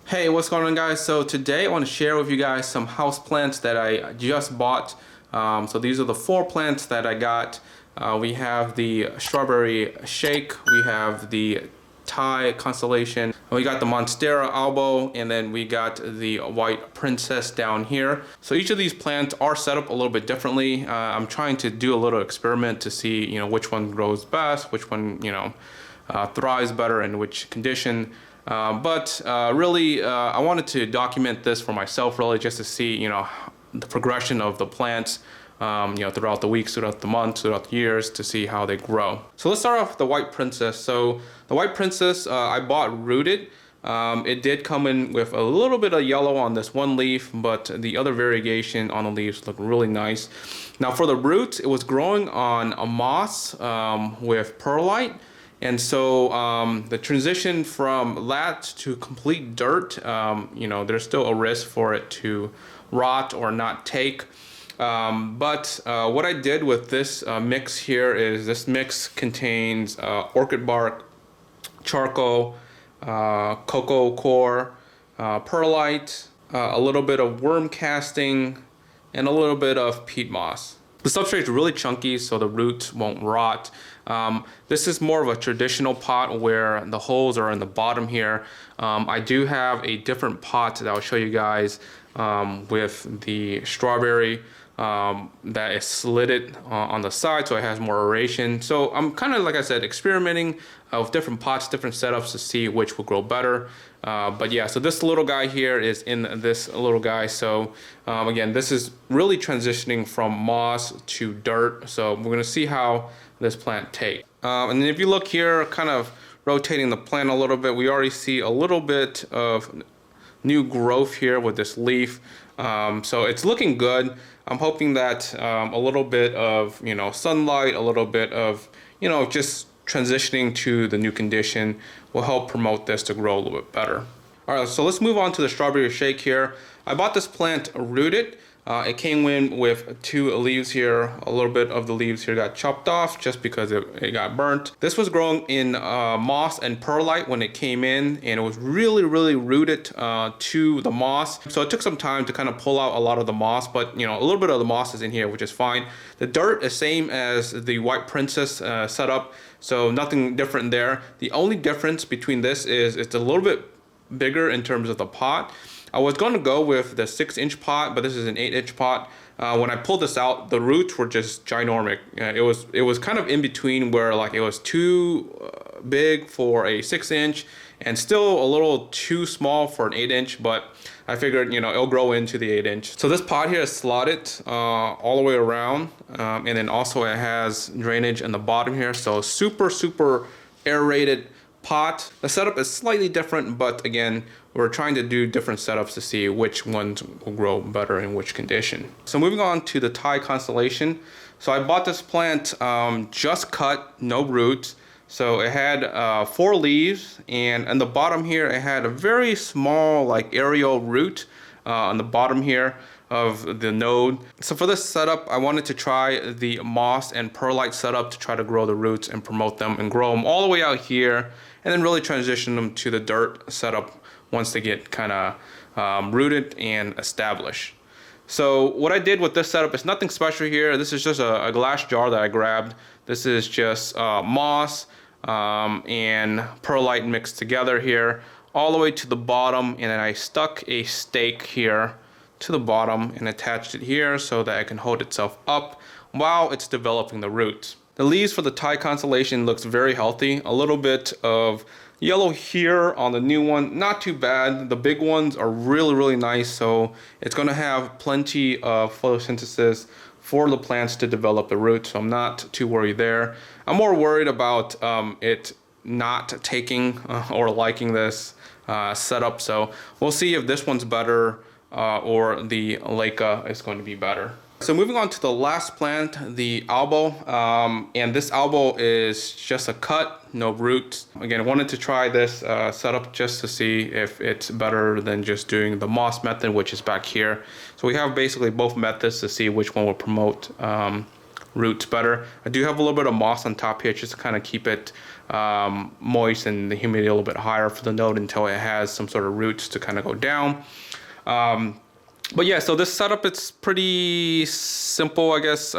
Hey, what's going on, guys? So today I want to share with you guys some house plants that I just bought. So these are the 4 plants that I got. We have the strawberry shake, we have the Thai Constellation, we got the Monstera Albo, and then we got the white princess down here. So each of these plants are set up a little bit differently. I'm trying to do a little experiment to see, which one grows best, which one, thrives better in which condition. But really, I wanted to document this for myself, really, just to see, the progression of the plants, throughout the weeks, throughout the months, throughout the years, to see how they grow. So let's start off with the white princess. So the white princess, I bought rooted. It did come in with a little bit of yellow on this one leaf, but the other variegation on the leaves look really nice. Now for the roots, it was growing on a moss with perlite. And so the transition from that to complete dirt, there's still a risk for it to rot or not take. But what I did with this mix here is this mix contains orchid bark, charcoal, cocoa core, perlite, a little bit of worm casting, and a little bit of peat moss. The substrate is really chunky, so the roots won't rot. This is more of a traditional pot where the holes are in the bottom here. I do have a different pot that I'll show you guys with the strawberry that is slitted on the side, so it has more aeration. So I'm kind of, like I said, experimenting with different pots, different setups to see which will grow better. But yeah, so this little guy here is in this little guy. So again, this is really transitioning from moss to dirt. So we're gonna see how this plant takes. And then if you look here, kind of rotating the plant a little bit, we already see a little bit of new growth here with this leaf. So it's looking good. I'm hoping that a little bit of, sunlight, a little bit of, just transitioning to the new condition will help promote this to grow a little bit better. All right, so let's move on to the strawberry shake here. I bought this plant rooted. It came in with 2 leaves here. A little bit of the leaves here got chopped off just because it got burnt. This was grown in moss and perlite when it came in, and it was really rooted to the moss. So it took some time to kind of pull out a lot of the moss, but a little bit of the moss is in here, which is fine. The dirt is same as the white princess setup, so nothing different there. The only difference between this is it's a little bit bigger in terms of the pot. I was going to go with the 6-inch pot, but this is an 8-inch pot. When I pulled this out, the roots were just ginormic. It was kind of in between where it was too big for a 6-inch and still a little too small for an 8-inch, but I figured, it'll grow into the 8-inch. So this pot here is slotted all the way around, and then also it has drainage in the bottom here. So super aerated pot. The setup is slightly different, but again, we're trying to do different setups to see which ones will grow better in which condition. So moving on to the Thai Constellation. So I bought this plant just cut, no roots. So it had 4 leaves, and on the bottom here it had a very small aerial root on the bottom here of the node. So for this setup, I wanted to try the moss and perlite setup to try to grow the roots and promote them and grow them all the way out here, and then really transition them to the dirt setup once they get kind of rooted and established. So what I did with this setup is nothing special here. This is just a glass jar that I grabbed. This is just moss and perlite mixed together here all the way to the bottom, and then I stuck a stake here to the bottom and attached it here so that it can hold itself up while it's developing the roots. The leaves for the Thai Constellation looks very healthy. A little bit of yellow here on the new one, not too bad. The big ones are really nice, so it's going to have plenty of photosynthesis for the plants to develop the roots, so I'm not too worried there. I'm more worried about it not taking or liking this setup, so we'll see if this one's better or the LECA is going to be better. So moving on to the last plant, the Albo, and this Albo is just a cut, no roots. Again, I wanted to try this setup just to see if it's better than just doing the moss method, which is back here. So we have basically both methods to see which one will promote roots better. I do have a little bit of moss on top here just to kind of keep it moist and the humidity a little bit higher for the node until it has some sort of roots to kind of go down. But yeah, so this setup, it's pretty simple, I guess.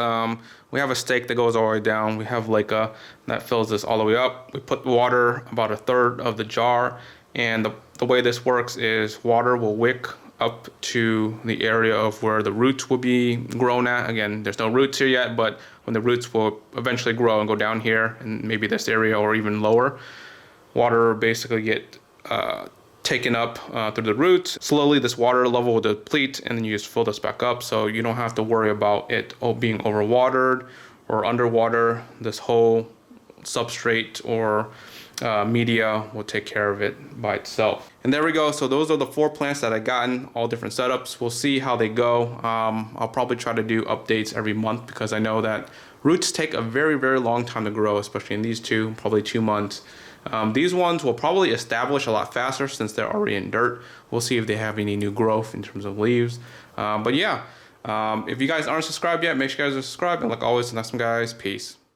We have a stake that goes all the way down. We have LECA that fills this all the way up. We put water, about 1/3 of the jar. And the way this works is water will wick up to the area of where the roots will be grown at. Again, there's no roots here yet, but when the roots will eventually grow and go down here, and maybe this area or even lower, water basically get taken up through the roots. Slowly this water level will deplete and then you just fill this back up, so you don't have to worry about it being overwatered or underwater. This whole substrate or media will take care of it by itself. And there we go. So those are the 4 plants that I gotten, all different setups. We'll see how they go. I'll probably try to do updates every month because I know that roots take a very, very long time to grow, especially in these two, probably 2 months. These ones will probably establish a lot faster since they're already in dirt. We'll see if they have any new growth in terms of leaves. But yeah, if you guys aren't subscribed yet, make sure you guys are subscribed. And like always, the next one, guys, peace.